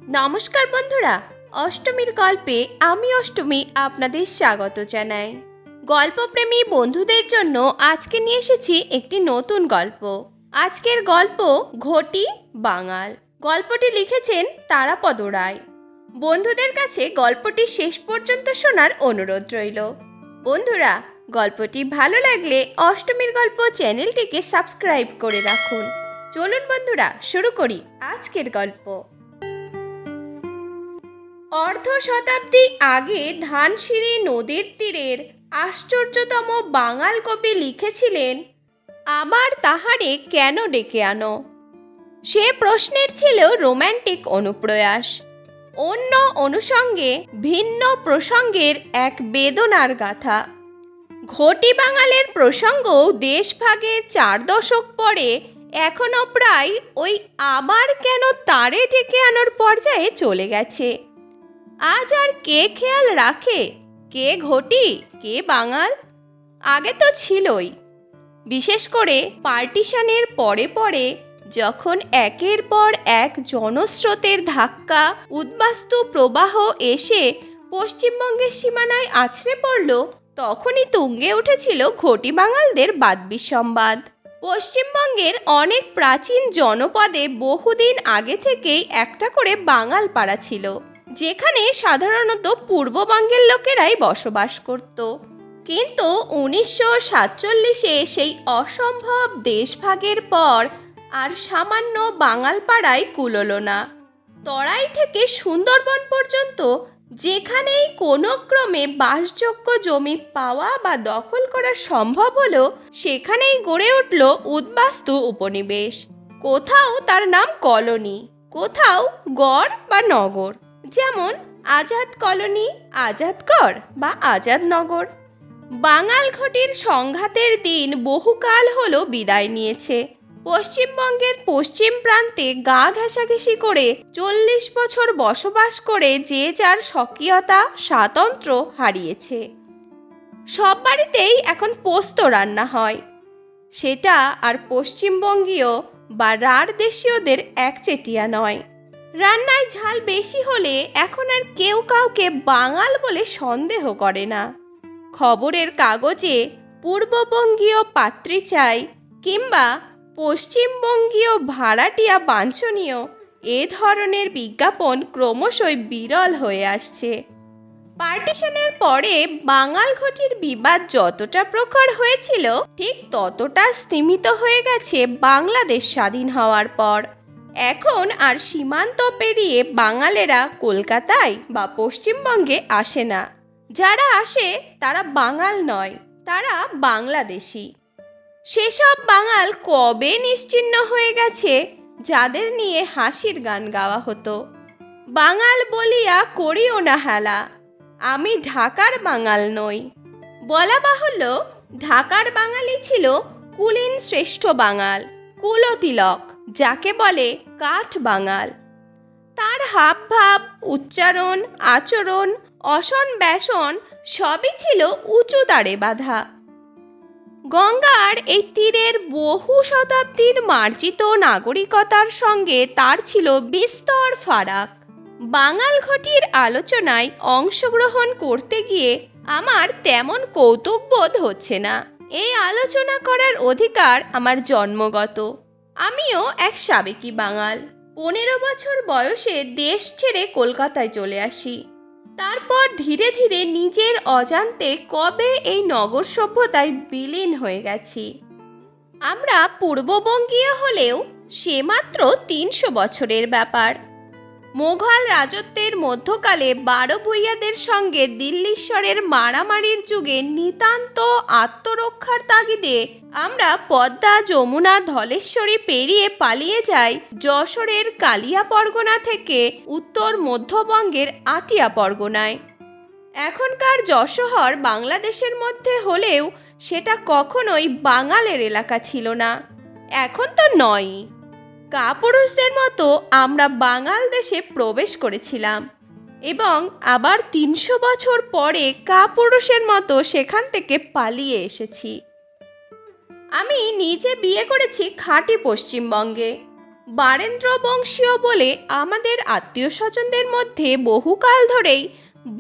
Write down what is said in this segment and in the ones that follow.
নমস্কার বন্ধুরা, অষ্টমীর গল্পে আমি অষ্টমী আপনাদের স্বাগত জানাই। গল্পপ্রেমী বন্ধুদের জন্য আজকে নিয়ে এসেছি একটি নতুন গল্প। আজকের গল্প ঘটি বাঙাল। গল্পটি লিখেছেন তারাপদ রায়। বন্ধুদের কাছে গল্পটি শেষ পর্যন্ত শোনার অনুরোধ রইল। বন্ধুরা, গল্পটি ভালো লাগলে অষ্টমীর গল্প চ্যানেলটিকে সাবস্ক্রাইব করে রাখুন। চলুন বন্ধুরা, শুরু করি আজকের গল্প। অর্ধ শতাব্দী আগে ধানসিঁড়ি নদীর তীরের আশ্চর্যতম বাঙাল কবি লিখেছিলেন, আবার তাহারে কেন ডেকে আনো। সে প্রশ্নের ছিল রোম্যান্টিক অনুপ্রয়াস, অন্য অনুষঙ্গে ভিন্ন প্রসঙ্গের এক বেদনার গাথা। ঘটি বাঙালের প্রসঙ্গও দেশভাগের 4 দশক পরে এখনো প্রায় ওই আবার কেন তারে ডেকে আনোর পর্যায়ে চলে গেছে। আজ আর কে খেয়াল রাখে কে ঘটি কে বাঙাল? আগে তো ছিলই। বিশেষ করে পার্টিশনের পরে পরে যখন একের পর এক জনস্রোতের ধাক্কা উদ্বাস্তু প্রবাহ এসে পশ্চিমবঙ্গের সীমানায় আছড়ে পড়ল, তখনই তুঙ্গে উঠেছিল ঘটি বাঙালদের বাদবিসংবাদ। পশ্চিমবঙ্গের অনেক প্রাচীন জনপদে বহুদিন আগে থেকেই একটা করে বাঙাল পাড়া ছিল, যেখানে সাধারণত পূর্ববঙ্গের লোকেরাই বসবাস করত। কিন্তু 1947-এ সেই অসম্ভব দেশভাগের পর আর সামান্য বাঙাল পাড়ায় কুলোল না। তরাই থেকে সুন্দরবন পর্যন্ত যেখানেই কোনো ক্রমে বাসযোগ্য জমি পাওয়া বা দখল করা সম্ভব হলো, সেখানেই গড়ে উঠল উদ্বাস্তু উপনিবেশ। কোথাও তার নাম কলোনি, কোথাও গড় বা নগর, যেমন আজাদ কলোনি, আজাদগড় বা আজাদনগর। বাঙাল ঘটির সংঘাতের দিন বহুকাল হলো বিদায় নিয়েছে। পশ্চিমবঙ্গের পশ্চিম প্রান্তে গা ঘেঁষাঘেঁষি করে 40 বছর বসবাস করে যে যার স্বকীয়তা স্বাতন্ত্র্য হারিয়েছে। সব বাড়িতেই এখন পোস্ত রান্না হয়। সেটা আর পশ্চিমবঙ্গীয় বা রাঢ় দেশীয়দের একচেটিয়া নয়। রান্নায় ঝাল বেশি হলে এখন আর কেউ কাউকে বাঙাল বলে সন্দেহ করে না। খবরের কাগজে পূর্ববঙ্গীয় পাত্রী চাই কিংবা পশ্চিমবঙ্গীয় ভাড়াটিয়া বাঞ্ছনীয়, এ ধরনের বিজ্ঞাপন ক্রমশই বিরল হয়ে আসছে। পার্টিশনের পরে বাঙাল ঘটির বিবাদ যতটা প্রখর হয়েছিল, ঠিক ততটা স্তিমিত হয়ে গেছে বাংলাদেশ স্বাধীন হওয়ার পর। এখন আর সীমান্ত পেরিয়ে বাঙালেরা কলকাতায় বা পশ্চিমবঙ্গে আসে না। যারা আসে তারা বাঙাল নয়, তারা বাংলাদেশি। সেসব বাঙাল কবে নিশ্চিহ্ন হয়ে গেছে যাদের নিয়ে হাসির গান গাওয়া হতো। বাঙাল বলিয়া করিও না হেলা, আমি ঢাকার বাঙাল নই। বলা বাহুল্য, ঢাকার বাঙালি ছিল কুলীন শ্রেষ্ঠ বাঙাল, কুলতিলক, যাকে বলে কাঠ বাঙাল। তার হাবভাব, উচ্চারণ, আচরণ, অশন ব্যাসন সবই ছিল উঁচু দাঁড়ে বাঁধা। গঙ্গার এই তীরের বহু শতাব্দীর মার্জিত নাগরিকতার সঙ্গে তার ছিল বিস্তর ফারাক। বাঙাল ঘটির আলোচনায় অংশগ্রহণ করতে গিয়ে আমার তেমন কৌতুকবোধ হচ্ছে না। এই আলোচনা করার অধিকার আমার জন্মগত। আমিও এক সাবেকি বাঙাল। 15 বছর বয়সে দেশ ছেড়ে কলকাতায় চলে আসি। তারপর ধীরে ধীরে নিজের অজান্তে কবে এই নগর সভ্যতায় বিলীন হয়ে গেছি। আমরা পূর্ববঙ্গীয় হলেও সে মাত্র 300 বছরের ব্যাপার। মোঘল রাজত্বের মধ্যকালে 12 ভূঁইয়াদের সঙ্গে দিল্লীশ্বরের মারামারির যুগে নিতান্ত আত্মরক্ষার তাগিদে আমরা পদ্মা, যমুনা, ধলেশ্বরী পেরিয়ে পালিয়ে যাই যশোরের কালিয়া পরগনা থেকে উত্তর মধ্যবঙ্গের আটিয়া পরগনায়। এখনকার যশোহর বাংলাদেশের মধ্যে হলেও সেটা কখনোই বাঙালের এলাকা ছিল না, এখন তো নয়। কাপুরুষদের মতো আমরা বাঙাল দেশে প্রবেশ করেছিলাম এবং আবার 300 বছর পরে কাপুরুষের মতো সেখান থেকে পালিয়ে এসেছি। আমি নিজে বিয়ে করেছি খাঁটি পশ্চিমবঙ্গে। বারেন্দ্র বংশীয় বলে আমাদের আত্মীয় স্বজনদের মধ্যে বহুকাল ধরেই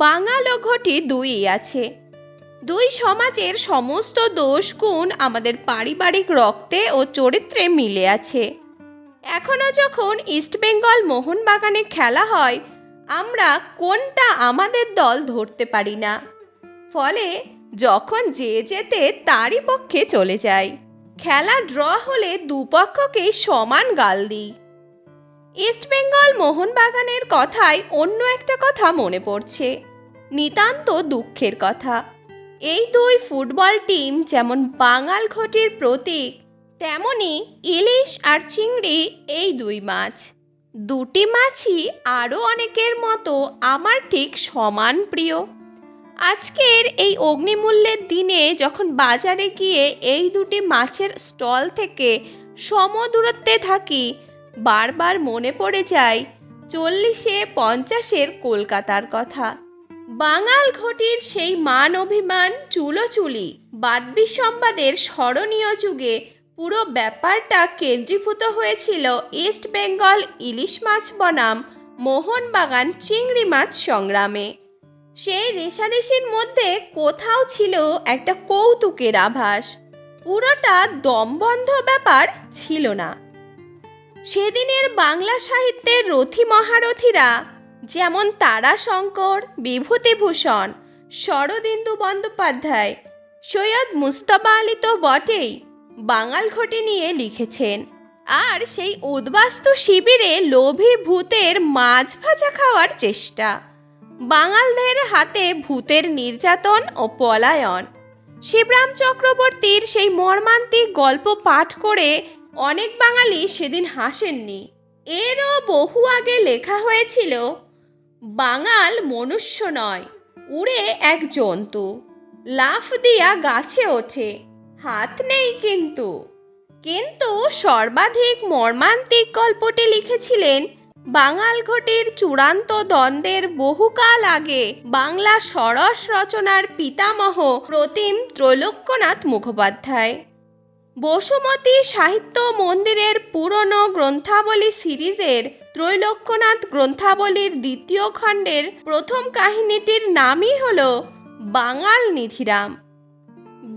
বাঙাল ও ঘটি দুই আছে। দুই সমাজের সমস্ত দোষ গুণ আমাদের পারিবারিক রক্তে ও চরিত্রে মিলে আছে। এখনও যখন ইস্টবেঙ্গল মোহনবাগানে খেলা হয়, আমরা কোনটা আমাদের দল ধরতে পারি না। ফলে যখন যে যেতে তারই পক্ষে চলে যায়। খেলা ড্র হলে দুপক্ষকেই সমান গাল দিই। ইস্টবেঙ্গল মোহনবাগানের কথায় অন্য একটা কথা মনে পড়ছে, নিতান্ত দুঃখের কথা। এই দুই ফুটবল টিম যেমন বাঙাল ঘটির প্রতীক, তেমনি ইলিশ আর চিংড়ি এই দুই মাছ। দুটি মাছই আরও অনেকের মতো আমার ঠিক সমান প্রিয়। আজকের এই অগ্নিমূল্যের দিনে যখন বাজারে গিয়ে এই দুটি মাছের স্টল থেকে সমদূরত্বে থাকি, বারবার মনে পড়ে যায় 40-50-এর কলকাতার কথা। বাঙাল ঘটির সেই মান অভিমান, চুলোচুলি, বাদবিসম্বাদের স্মরণীয় যুগে পুরো ব্যাপারটা কেন্দ্রীভূত হয়েছিল ইস্ট বেঙ্গল ইলিশ মাছ বনাম মোহনবাগান চিংড়ি মাছ সংগ্রামে। সেই রেষারেষির মধ্যে কোথাও ছিল একটা কৌতুকের আভাস, পুরোটা দমবন্ধ ব্যাপার ছিল না। সেদিনের বাংলা সাহিত্যের রথী মহারথীরা যেমন তারাশঙ্কর, বিভূতিভূষণ, শরদিন্দু বন্দ্যোপাধ্যায়, সৈয়দ মুস্তফা আলী তো বটেই বাঙাল ঘটি নিয়ে লিখেছেন। আর সেই উদ্বাস্তু শিবিরে লোভী ভূতের মাছ ভাজা খাওয়ার চেষ্টা, বাঙালদের হাতে ভূতের নির্যাতন ও পলায়ন, শিবরাম চক্রবর্তীর সেই মর্মান্তিক গল্প পাঠ করে অনেক বাঙালি সেদিন হাসেননি। এরও বহু আগে লেখা হয়েছিল, বাঙাল মনুষ্য নয়, উড়ে এক জন্তু, লাফ দিয়া গাছে ওঠে, হাত নেই কিন্তু। কিন্তু সর্বাধিক মর্মান্তিক গল্পটি লিখেছিলেন বাঙাল ঘটির চূড়ান্ত দ্বন্দ্বের বহুকাল আগে বাংলা সরস রচনার পিতামহ প্রতিম ত্রৈলোক্যনাথ মুখোপাধ্যায়। বসুমতী সাহিত্য মন্দিরের পুরনো গ্রন্থাবলী সিরিজের ত্রৈলোক্যনাথ গ্রন্থাবলীর দ্বিতীয় খণ্ডের প্রথম কাহিনীটির নামই হল বাঙাল নিধিরাম।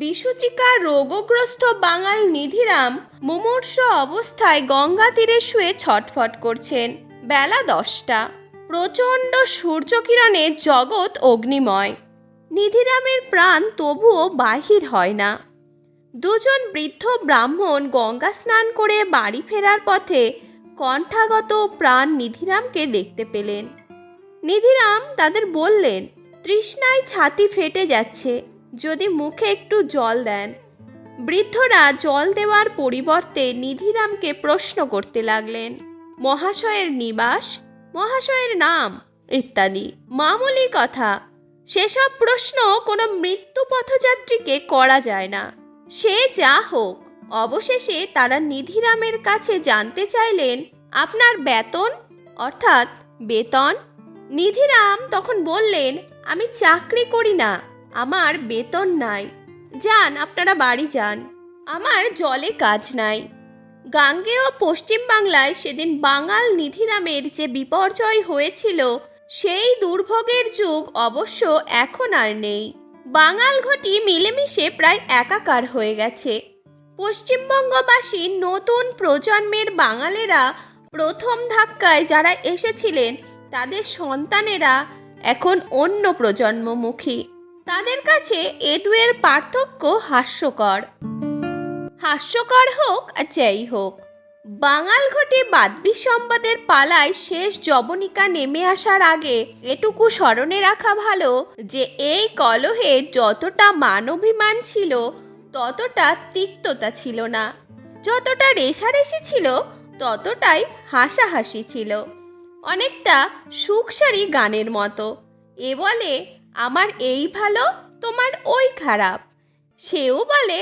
বিসূচিকা রোগগ্রস্ত বাঙাল নিধিরাম মুমূর্ষ অবস্থায় গঙ্গা তীরে শুয়ে ছটফট করছেন। বেলা 10টা, প্রচণ্ড সূর্যকিরণে জগৎ অগ্নিময়। নিধিরামের প্রাণ তবুও বাহির হয় না। দুজন বৃদ্ধ ব্রাহ্মণ গঙ্গা স্নান করে বাড়ি ফেরার পথে কণ্ঠাগত প্রাণ নিধিরামকে দেখতে পেলেন। নিধিরাম তাদের বললেন, তৃষ্ণায় ছাতি ফেটে যাচ্ছে, যদি মুখে একটু জল দেন। বৃদ্ধরা জল দেওয়ার পরিবর্তে নিধিরামকে প্রশ্ন করতে লাগলেন, মহাশয়ের নিবাস, মহাশয়ের নাম ইত্যাদি মামুলি কথা। সেসব প্রশ্ন কোনো মৃত্যু পথযাত্রীকে করা যায় না। সে যা হোক, অবশেষে তারা নিধিরামের কাছে জানতে চাইলেন, আপনার বেতন অর্থাৎ বেতন। নিধিরাম তখন বললেন, আমি চাকরি করি না, আমার বেতন নাই, যান আপনারা বাড়ি যান, আমার জলে কাজ নাই। গাঙ্গেয় পশ্চিম বাংলায় সেদিন বাঙাল নিধিরামের যে বিপর্যয় হয়েছিল, সেই দুর্ভোগের যুগ অবশ্য এখন আর নেই। বাঙাল ঘটি মিলেমিশে প্রায় একাকার হয়ে গেছে। পশ্চিমবঙ্গবাসী নতুন প্রজন্মের বাঙালেরা প্রথম ধাক্কায় যারা এসেছিলেন, তাদের সন্তানেরা এখন অন্য প্রজন্মমুখী। তাদের কাছে এ দুয়ের পার্থক্য হাস্যকর। হাস্যকর হোক আর যাই হোক, বাঙাল ঘটি বাদবিসম্বাদের পালায় শেষ জবনিকা নেমে আসার আগে এটুকু স্মরণে রাখা ভালো যে এই কলহে যতটা মানবিমান ছিল, ততটা তিক্ততা ছিল না। যতটা রেষারেষি ছিল, ততটাই হাসাহাসি ছিল। অনেকটা সুখসারি গানের মতো। এ বলে, আমার এই ভালো, তোমার ওই খারাপ। সেও বলে,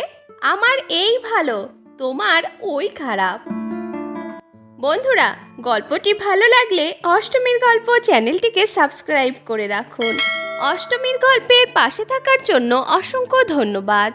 আমার এই ভালো, তোমার ওই খারাপ। বন্ধুরা, গল্পটি ভালো লাগলে অষ্টমীর গল্প চ্যানেলটিকে সাবস্ক্রাইব করে রাখুন। অষ্টমীর গল্পের পাশে থাকার জন্য অসংখ্য ধন্যবাদ।